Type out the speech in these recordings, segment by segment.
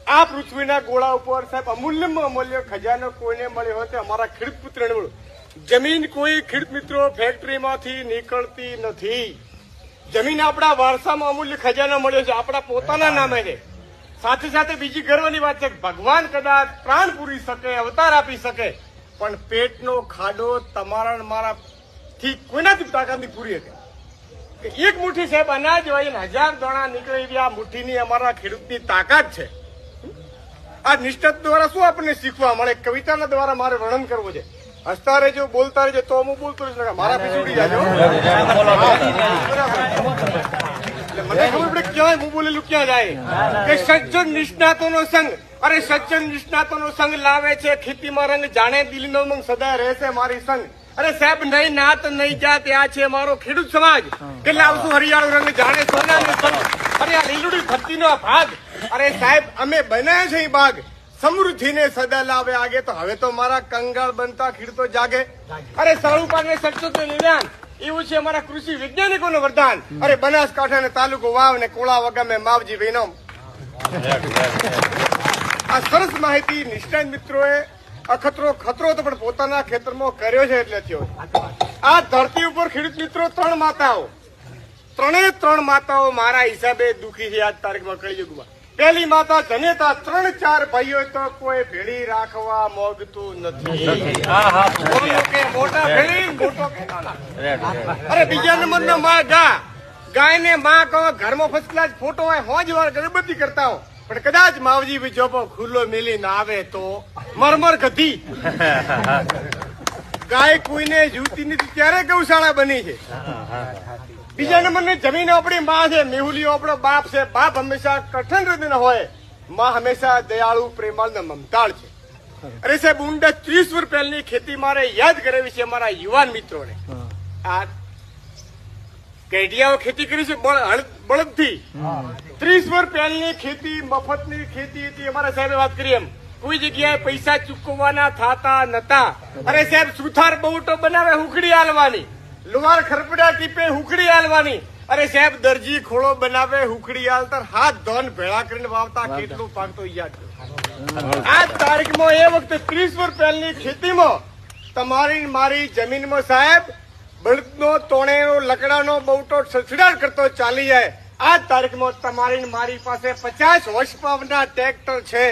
આ પૃથ્વીના ગોળા ઉપર સાહેબ અમૂલ્યમાં અમૂલ્ય ખજાનો કોઈને મળ્યો હોય તો અમારા ખેડૂત પુત્રને મળ્યો. જમીન કોઈ ખેડૂત મિત્રો ફેક્ટરીમાંથી નીકળતી નથી. જમીન આપણા વારસામાં અમૂલ્ય ખજાનો મળ્યો છે, આપણા પોતાના નામે છે. સાથે સાથે બીજી ગર્વની વાત છે, ભગવાન કદાચ પ્રાણ પૂરી શકે, અવતાર આપી શકે, પણ પેટનો ખાડો તમારા મારા થી કોઈનાથી તાકાત પૂરી હતી. એક મુઠ્ઠી સાહેબ અનાજ હોય 1000 દાણા નીકળે એવી આ મુઠ્ઠીની અમારા ખેડૂતની તાકાત છે. આ નિષ્ઠા દ્વારા શું આપણને શીખવા મળે? કવિતાના દ્વારા મારે વર્ણન કરવું છે. હસતા રહેજો, બોલતા રહેજો, તો હું બોલતો રહીશ, મારા પીછુડી જાજો. મને ખબર પડે ક્યાં હું બોલેલું ક્યાં જાય. કે સજ્જન નિષ્ણાતોનો સંગ, અરે સજ્જન નિષ્ણાતોનો સંગ લાવે છે ખેતીમાં રંગ, જાણે દિલનો મંગ સદા રહેશે મારી સંગ. અરે સાહેબ નહીં નાત નહીં જાત, આ છે મારો ખેડૂત સમાજ. કે લાવશું હરિયાળો રંગ, જાણે સોનાનો સંગ. અરે આ લીલુડી ધરતીનો ભાગ. અરે સાહેબ અમે બનાવ્યા છે બાગ, સમૃદ્ધિને સદા લાવે આગે. તો હવે તો મારા કંગાળ બનતા ખેડૂતો જાગે. અરે સારું પાકને સચોટ નિદાન, એવું છે અમારા કૃષિ વૈજ્ઞાનિકોનું વરદાન. અરે બનાસકાંઠા ને તાલુકો વાવ ને કોળા વગામે માવજી બહેનો. આ સરસ માહિતી નિષ્ણાત મિત્રોએ અખતરો ખતરો તો પણ પોતાના ખેતરમાં કર્યો છે એટલે થયો. આ ધરતી ઉપર ખેડૂત મિત્રો 3 માતાઓ, 3 માતાઓ મારા હિસાબે દુઃખી છે આજ તારીખમાં કળિયુગમાં. પહેલી માતા જનેતા, 3-4 ભાઈઓ તો કોઈ ભેળી રાખવા મોગતું નથી. મોટા ભેળી, મોટો કે નાના. અરે બીજા નંબરનો માં ગા. ગાયને માં કહો, ઘરમાં ફર્સ્ટ ક્લાસ ફોટો હોય, હોજ વાર ગણપતિ કરતા હો, પણ કદાચ માવજી વિજોપો ખુલ્લો મેલીને આવે તો મરમર ગધી. ગાય કોઈને જીવતી નથી, ત્યારે ગૌશાળા બની છે. બીજા નંબરની જમીન આપણી માં છે, મેહુલીઓ આપણો બાપ છે. બાપ હંમેશા કઠણ હૃદયનો હોય, માં હંમેશા દયાળુ, પ્રેમાળ ને મમતાળ છે. અરે સાહેબ ઊંડા 30 વર્ષ પહેલાની ખેતી મારે યાદ કરાવી છે અમારા યુવાન મિત્રોને. આ કેડિયાઓ ખેતી કરી છે બળદથી. 30 વર્ષ પહેલાની ખેતી મફતની ખેતી હતી. અમારા સાહેબે વાત કરી એમ કોઈ જગ્યાએ પૈસા ચૂકવવાના થતા નતા. અરે સાહેબ સુથાર બહુટો બનાવે, હુકડી હાલવાની. લુહાર ખરપડા ટીપે, હુકડી હાલવાની. અરે સાહેબ દરજી ખોળો બનાવે, હુકડી હાલતા, હાથ ધોન ભેળા કરીને વાવતા. કેટલું પાકતો યાદ. આ તારીખમાં એ વખતે 30 વર્ષ પહેલાની ખેતીમાં તમારી મારી જમીનમાં સાહેબ બળદનો તોણેનો લકડાનો બહુટો સસડાટ કરતો ચાલી જાય. આ તારીખમાં તમારી મારી પાસે 50 હોર્સ પાવરના ટ્રેક્ટર છે.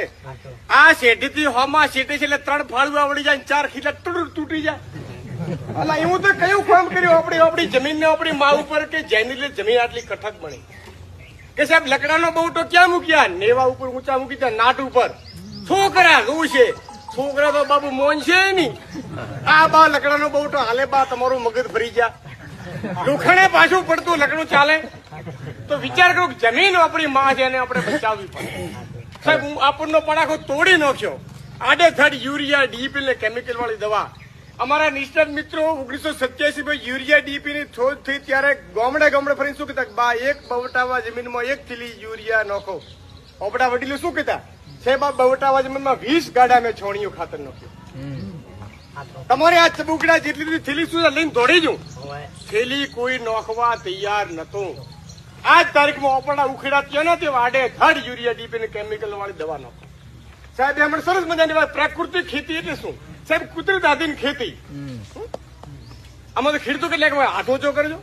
આ શેઢીથી હોમાં શેઠે છે એટલે 3 ફાળવા વળી જાય, 4 ખીલા તૂટી જાય. અલા એવું તો કયું કામ કર્યું આપણી જમીનને આપણી મા ઉપર કે જેની લીધે જમીન આટલી કઠક બની? કે સાહેબ લકડાનો બહુટો ક્યાં મૂક્યા? નેવા ઉપર ઊંચા મૂકી દે, નાટ ઉપર. છોકરા શું છે? છોકરા તો બાબુ મોન છે નહીં. આ બા લકડાનો બહુટો હાલે બા તમારું મગજ ભરી જા. લોખંડે પાછું પડતું લકડું ચાલે. તો વિચાર કરો જમીન આપણી માં છે, એને આપણે બચાવવી પડે. સાહેબ હું આપણનો પડાખો તોડી નાખ્યો. આડેધડ યુરિયા, ડીપી ને કેમિકલ વાળી દવા. અમારા નિષ્ણાત મિત્રો 1987 માં યુરિયા ડીપી ની શોધ થઈ ત્યારે ગામડે ફરીને શું કહેતા? બા એક બવટાવા જમીનમાં 1 થેલી યુરિયા નાખો. આપડા વડીલો શું કહેતા? સાહેબ આ બવટાવા જમીનમાં 20 ગાડા મેં છોણિયું ખાતર નાખ્યું. તમારે આ ચબુકડા જેટલી થેલી શું લઈને દોડી જઉં? થેલી કોઈ નોખવા તૈયાર નતું. આ તારીખમાં આપણા ઉખેડા ત્યાં નથી, આડેધડ યુરિયા ડીપી ને કેમિકલ વાળી દવા નાખો. સાહેબ હમણાં સરસ મજાની વાત. પ્રાકૃતિક ખેતી એટલે શું સાહેબ? કુદરત આધીન ખેતી. આમાં તો ખેડૂતો કેટલાક હાથો કરજો.